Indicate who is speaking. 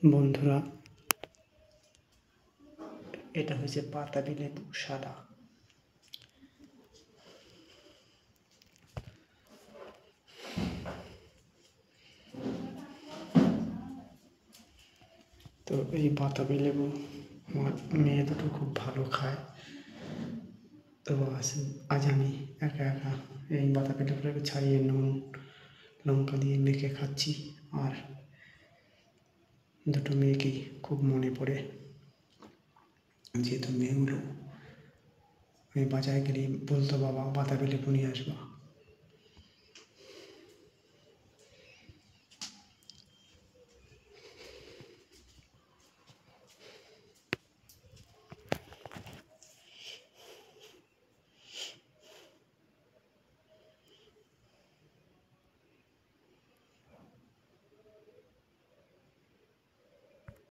Speaker 1: বন্ধুরা, এটা হচ্ছে বাতাবি লেবু সাদা। তো এই বাতাবি লেবু আমার মেয়ে দুটো খুব ভালো খায়। তো আজ আমি একা একা এই বাতাবি লেবুটাকে ছাড়িয়ে নুন লঙ্কা দিয়ে মেখে খাচ্ছি। আর দুটো মেয়েকেই খুব মনে পড়ে, যেহেতু মেয়েগুলো আমি বাজারে গেলে বলতো, বাবা বাতাবি লেবু নিয়ে আসবা।